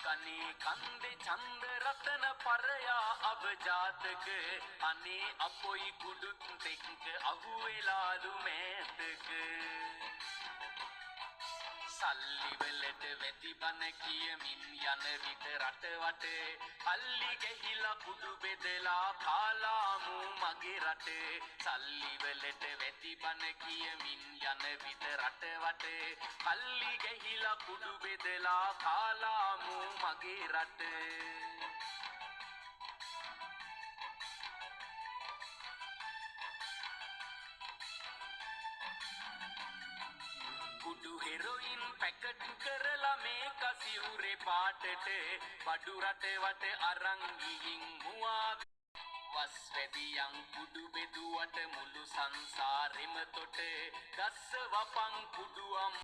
कने कंदे चंद रतन परया अब जातक अने अपोई कुडुत तेक अहुवेलालु मैतक සල්ලි වලට වැදි බන කියමින් යන විට රටවට අල්ලි ගැහිලා කුඩු බෙදලා කාලාමු මගේ රට සල්ලි වලට වැදි බන කියමින් යන විට රටවට අල්ලි ගැහිලා කුඩු බෙදලා කාලාමු මගේ රට कुडु हेरोइन पैकेट करला में कसिउरे पाटट बडु रट वट अरंगिहिं मुआ वස් වෙදියන් කුඩු බෙදුවට මුළු සංසාරෙම තොට ගස්ස වපන් කුඩුවම්